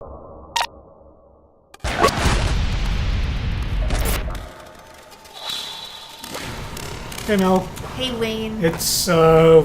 Hey Mel. Hey Wayne. It's are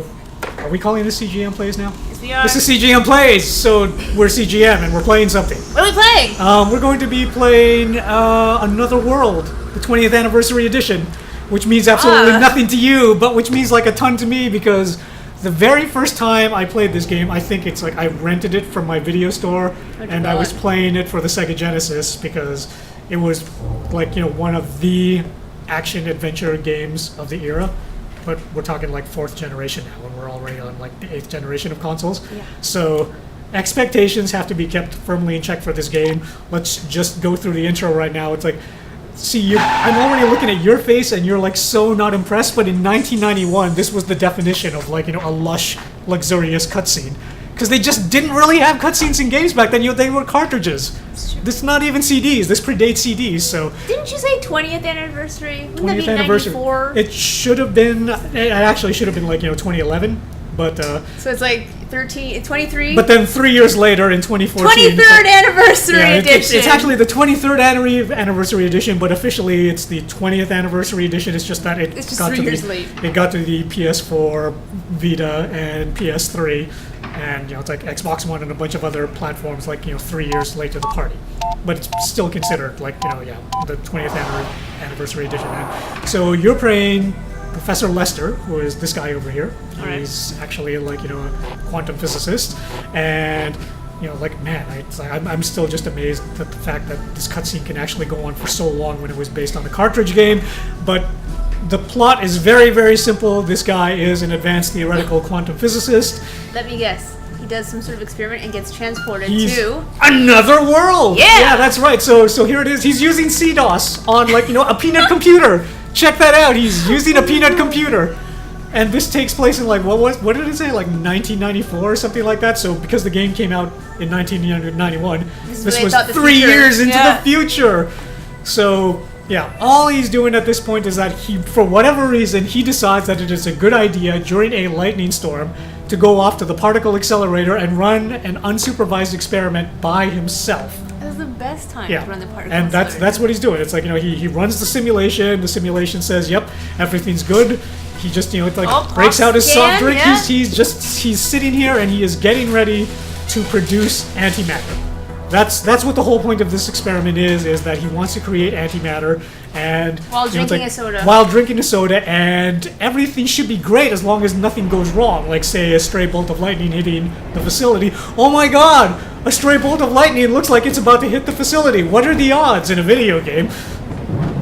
we calling this CGM Plays now? Yes, we are. This is CGM Plays, so we're CGM and we're playing something. What are we playing? We're going to be playing Another World, the 20th anniversary edition, which means absolutely nothing to you, but which means like a ton to me because the very first time I played this game, I think it's like I rented it from my video store and I was playing it for the Sega Genesis because it was like, you know, one of the action adventure games of the era. But we're talking like 4th generation now, and we're already on like the 8th generation of consoles. Yeah. So expectations have to be kept firmly in check for this game. Let's just go through the intro right now. It's like, see, I'm already looking at your face, and you're like so not impressed. But in 1991, this was the definition of like, you know, a lush, luxurious cutscene. Because they just didn't really have cutscenes in games back then. You know, they were cartridges. This is not even CDs. This predates CDs. So didn't you say 20th anniversary? Wouldn't 20th that be anniversary. 94? It should have been. It actually should have been like, you know, 2011. But so it's like 23. But then 3 years later, in 2014, 23rd anniversry edition. It's actually the 23rd anniversary edition, but officially it's the 20th anniversary edition. It's just that it's just 3 years late. It got to the PS4, Vita, and PS3. And, you know, it's like Xbox One and a bunch of other platforms, like, you know, 3 years late to the party. But it's still considered, like, you know, yeah, the 20th anniversary edition. And so you're playing Professor Lester, who is this guy over here. He's actually, like, you know, a quantum physicist. And, you know, like, man, I'm still just amazed at the fact that this cutscene can actually go on for so long when it was based on a cartridge game. But the plot is very, very simple. This guy is an advanced theoretical quantum physicist. Let me guess. He does some sort of experiment and gets transported to another world. Yeah, that's right. So here it is. He's using CDOS on, like, you know, a peanut computer. Check that out. He's using a peanut computer. And this takes place in, like, what did it say? Like 1994 or something like that. So because the game came out in 1991, this was 3 years into the future. So yeah, all he's doing at this point is that he, for whatever reason, he decides that it is a good idea during a lightning storm to go off to the particle accelerator and run an unsupervised experiment by himself. That was the best time to run the particle and accelerator. that's what he's doing. It's like, you know, he runs the simulation. The simulation says, yep, everything's good. He just, you know, like breaks out his soft drink. Yeah. He's sitting here and he is getting ready to produce antimatter. That's what the whole point of this experiment is that he wants to create antimatter and while drinking a soda. While drinking a soda, and everything should be great as long as nothing goes wrong. Like, say, a stray bolt of lightning hitting the facility. Oh my God! A stray bolt of lightning looks like it's about to hit the facility. What are the odds in a video game?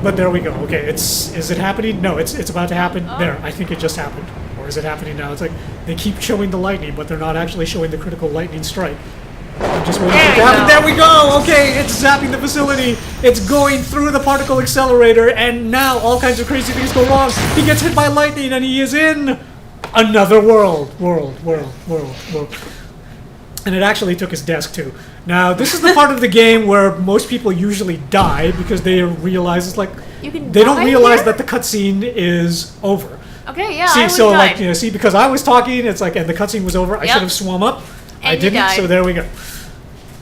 But there we go. Okay, is it happening? No, it's about to happen. There, I think it just happened. Or is it happening now? It's like they keep showing the lightning, but they're not actually showing the critical lightning strike. I'm just waiting for it to happen. There we go! Okay, it's zapping the facility. It's going through the particle accelerator, and now all kinds of crazy things go wrong. He gets hit by lightning, and he is in another world. World. And it actually took his desk, too. Now, this is the part of the game where most people usually die because they realize it's like they don't realize that the cutscene is over. Okay, yeah. See, so died. Like, you know, see, because I was talking, it's like, and the cutscene was over. I should have swum up. I didn't, so there we go.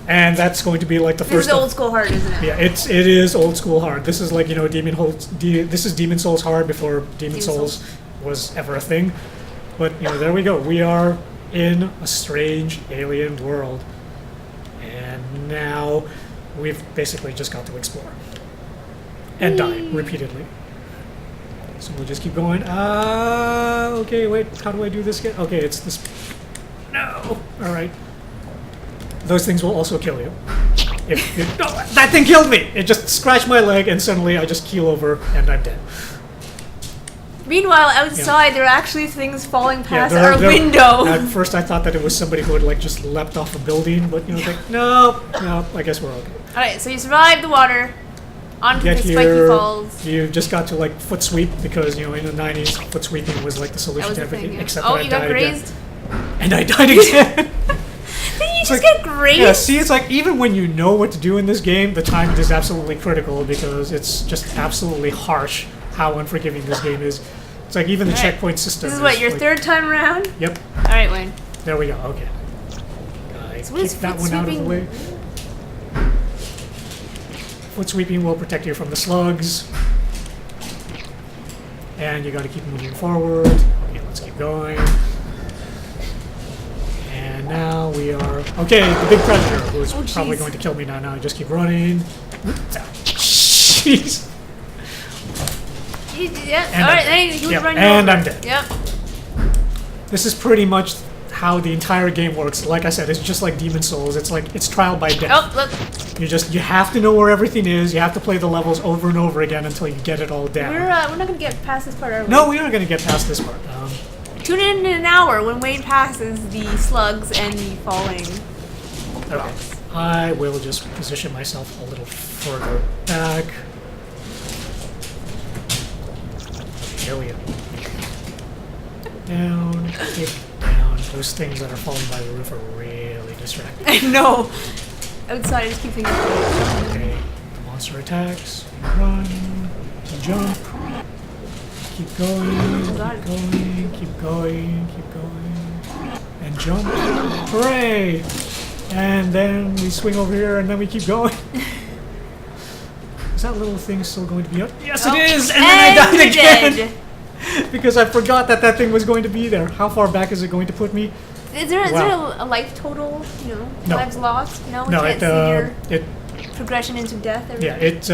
And that's going to be like the first. This is old school hard, isn't it? Yeah, it is old school hard. This is like, you know, this is Demon Souls hard before Demon Souls was ever a thing. But, you know, there we go. We are in a strange alien world, and now we've basically just got to explore and die repeatedly. So we'll just keep going. Okay, wait. How do I do this again? Okay, it's this. No. All right. Those things will also kill you. No, that thing killed me! It just scratched my leg, and suddenly I just keel over, and I'm dead. Meanwhile, outside, there are actually things falling past our window. At first, I thought that it was somebody who had like just leapt off a building, but, you know, like, no, I guess we're okay. All right, so you survived the water. Onto the spiky falls. You just got to like foot sweep because, you know, in the 90s, foot sweeping was like the solution to everything. Except that you got grazed? And I died again. Did you just get grazed? Yeah, see, it's like even when you know what to do in this game, the timing is absolutely critical because it's just absolutely harsh how unforgiving this game is. It's like even the checkpoint system. This is what, your like, third time around? Yep. All right, Wayne. There we go. Okay. Kick that one out of the way. foot sweeping will protect you from the slugs. And you got to keep moving forward. Okay, let's keep going. And now we are... Okay, the big predator, who is probably going to kill me now. Now I just keep running. Jeez. And I'm dead. Yep. This is pretty much how the entire game works. Like I said, it's just like Demon Souls. It's like it's trial by death. Oh, look. You have to know where everything is. You have to play the levels over and over again until you get it all down. We're not gonna get past this part, are we? No, we aren't gonna get past this part. Tune in an hour when Wayne passes the slugs and the falling. Okay. I will just position myself a little further back. There we go. Down, kick, down. Those things that are falling by the roof are really distracting. I know. Outside, I just keep thinking. Okay. Monster attacks. Run. Jump. Keep going. Keep going. And jump. Hooray! And then we swing over here, and then we keep going. Is that little thing still going to be up? Yes, it is! And then I died again! Because I forgot that that thing was going to be there. How far back is it going to put me? Is there a life total? No. Lives lost? No, No, can't see your it progression into death. yeah, it's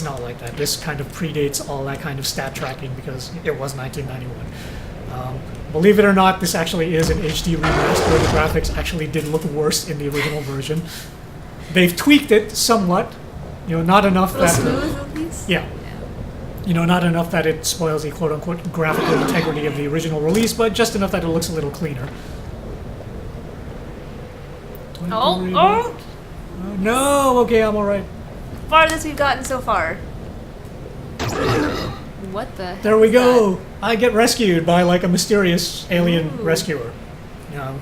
not like that. This kind of predates all that kind of stat tracking because it was 1991. Believe it or not, this actually is an HD remaster. The graphics actually did look worse in the original version. They've tweaked it somewhat. Not enough that. Smooth, at least? Yeah. Not enough that it spoils the quote-unquote graphical integrity of the original release, but just enough that it looks a little cleaner. Oh! No! Okay, I'm alright. Farthest we've gotten so far. What the There we go! I get rescued by, like, a mysterious alien rescuer.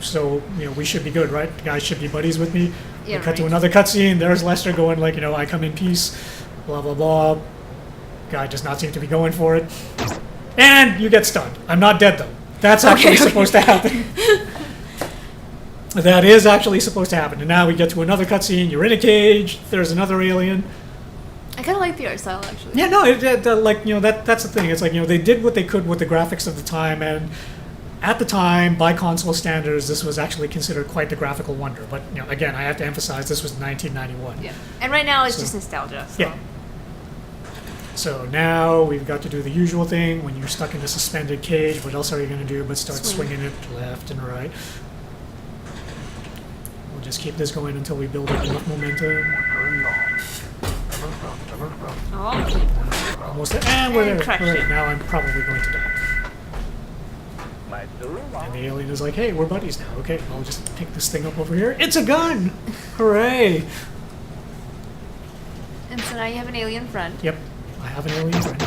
So, we should be good, right? The guys should be buddies with me. Yeah, we cut to another cutscene, there's Lester going like, I come in peace, blah, blah, blah. Guy does not seem to be going for it. And you get stunned. I'm not dead, though. That's actually supposed to happen. That is actually supposed to happen. And now we get to another cutscene. You're in a cage. There's another alien. I kind of like the art style, actually. Yeah, no, that's the thing. It's like, they did what they could with the graphics of the time, and at the time, by console standards, this was actually considered quite the graphical wonder. But, again, I have to emphasize this was 1991. Yeah. And right now, it's just nostalgia. So. Yeah. So now we've got to do the usual thing when you're stuck in a suspended cage. What else are you going to do but start swinging it left and right? We'll just keep this going until we build up enough momentum. Oh. Almost there. And we're there. Crushed Right, it. now I'm probably going to die. And the alien is like, hey, we're buddies now. Okay, I'll just pick this thing up over here. It's a gun! Hooray! And so now you have an alien friend. Yep, I have an alien friend.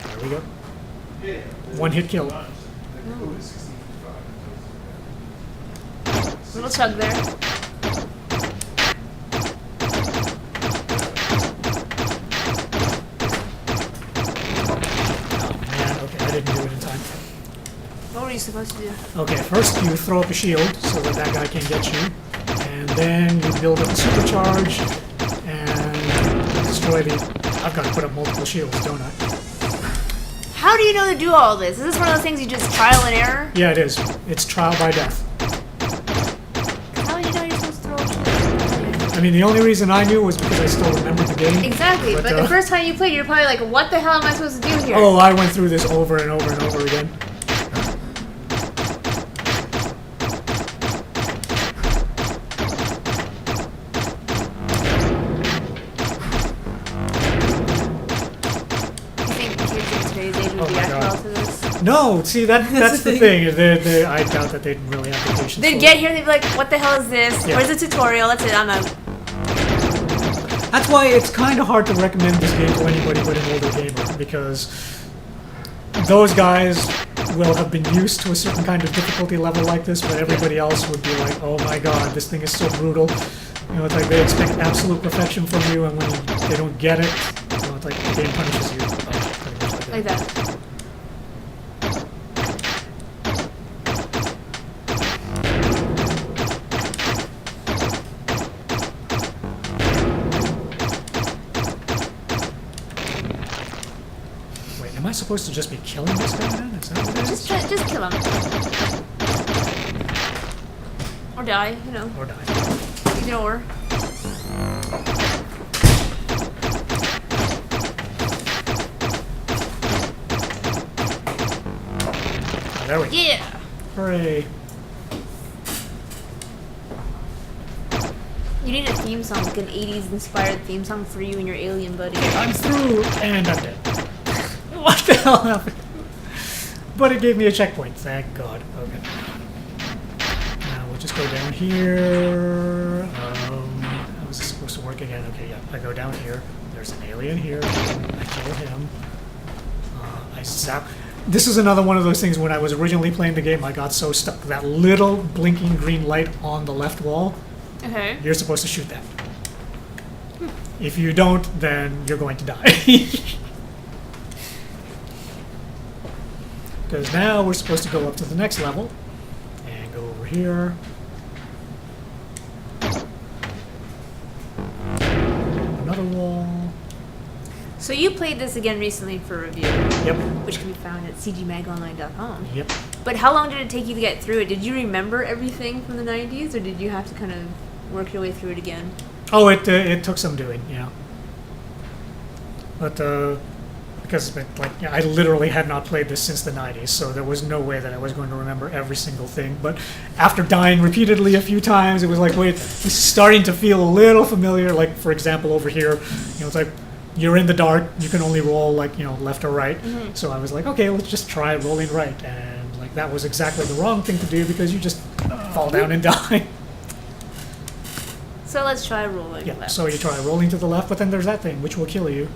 There we go. One hit kill. Little chug there. Man, okay, I didn't do it in time. What were you supposed to do? Okay, first you throw up a shield so that that guy can't get you. And then you build up a supercharge and destroy the... I've got to put up multiple shields, don't I? How do you know to do all this? Is this one of those things you just trial and error? Yeah, it is. It's trial by death. How do you know you're supposed to throw a I mean, the only reason I knew was because I still remembered the game. Exactly, but the first time you played, you're probably like, what the hell am I supposed to do here? Oh, I went through this over and over and over again. No, see, that's the thing. I doubt that they'd really have the patience. They'd get here and they'd be like, what the hell is this? Yeah. Where's the tutorial? That's it, I'm out. That's why it's kind of hard to recommend this game to anybody but an older gamer, because those guys will have been used to a certain kind of difficulty level like this, but everybody else would be like, oh my god, this thing is so brutal. It's like they expect absolute perfection from you, and when they don't get it, it's like the game punishes you. Pretty much Like that. Am I supposed to just be killing this guy then? Is that what it is? Just kill him. Or die, you know. Or die. Either or. Oh, there we go. Yeah! Hooray. You need a theme song, like an 80s inspired theme song for you and your alien buddy. I'm through, and I'm dead. What the hell happened? But it gave me a checkpoint, thank God. Okay. Now we'll just go down here. How is this supposed to work again? Okay, yeah, I go down here. There's an alien here. I kill him. I zap. This is another one of those things when I was originally playing the game, I got so stuck. That little blinking green light on the left wall, Okay. you're supposed to shoot that. If you don't, then you're going to die. Because now we're supposed to go up to the next level and go over here. Another wall. So you played this again recently for review. Yep. Which can be found at cgmagonline.com. Yep. But how long did it take you to get through it? Did you remember everything from the 90s, or did you have to kind of work your way through it again? Oh, it took some doing, yeah. But because I literally had not played this since the 90s, so there was no way that I was going to remember every single thing. But after dying repeatedly a few times, it was like, wait, this is starting to feel a little familiar. Like, for example, over here, it's like you're in the dark, you can only roll left or right. Mm-hmm. So I was like, okay, let's just try rolling right, and that was exactly the wrong thing to do because you just fall down and die. So let's try rolling Yeah, left. so you try rolling to the left, but then there's that thing, which will kill you.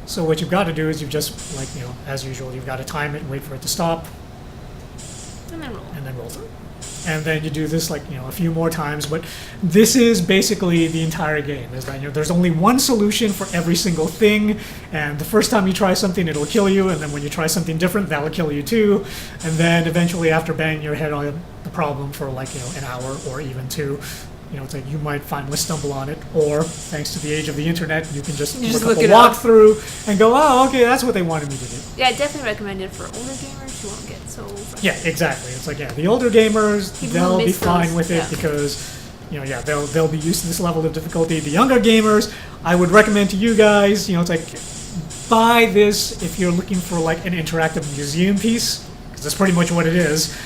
So what you've got to do is you've just, as usual, you've got to time it, wait for it to stop, And then roll. and then roll through. And then you do this, a few more times, but this is basically the entire game, is that, there's only one solution for every single thing, and the first time you try something, it'll kill you, and then when you try something different, that'll kill you too, and then eventually after banging your head on the problem for, an hour or even two, it's like you might finally stumble on it, or thanks to the age of the internet, you can just look up a walkthrough and go, oh, okay, that's what they wanted me to do. Yeah, I definitely recommend it for older gamers who won't get so frustrated. Yeah, exactly. It's like, the older gamers, People they'll who be miss fine those, with it yeah. because, they'll be used to this level of difficulty. The younger gamers, I would recommend to you guys, it's like, buy this if you're looking for an interactive museum piece, because that's pretty much what it is.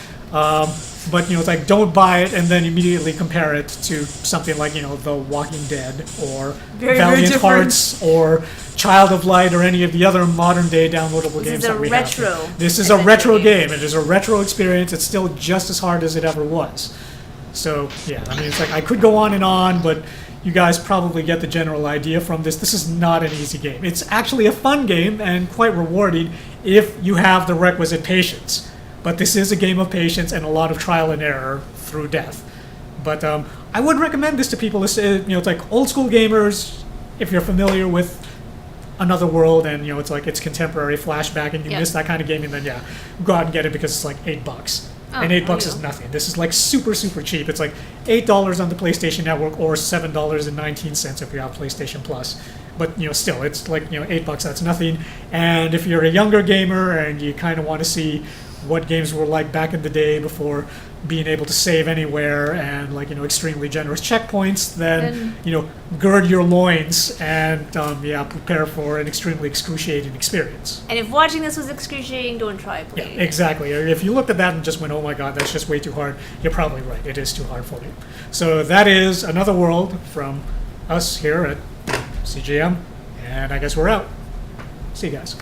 But it's like, don't buy it and then immediately compare it to something like The Walking Dead or Very, very Valiant different. Hearts or Child of Light or any of the other modern day downloadable games This is a that we retro have. This is a adventure retro game. game. It is a retro experience. It's still just as hard as it ever was. So yeah, it's like I could go on, but you guys probably get the general idea from this. This is not an easy game. It's actually a fun game and quite rewarding if you have the requisite patience. But this is a game of patience and a lot of trial and error through death. But I would recommend this to people. It's like old school gamers. If you're familiar with Another World and it's like it's contemporary flashback and you miss that kind of gaming, then go out and get it because it's like $8. And $8 is nothing. This is like super, super cheap. It's like $8 on the PlayStation Network or $7.19 if you have PlayStation Plus. But still, it's like $8. That's nothing. And if you're a younger gamer and you kind of want to see what games were like back in the day before being able to save anywhere and extremely generous checkpoints, then gird your loins and prepare for an extremely excruciating experience. And if watching this was excruciating, don't try playing Yeah, exactly. If you looked at that and just went, oh my god, that's just way too hard, you're probably right. It is too hard for you. So that is Another World from us here at CGM, and I guess we're out. See you guys.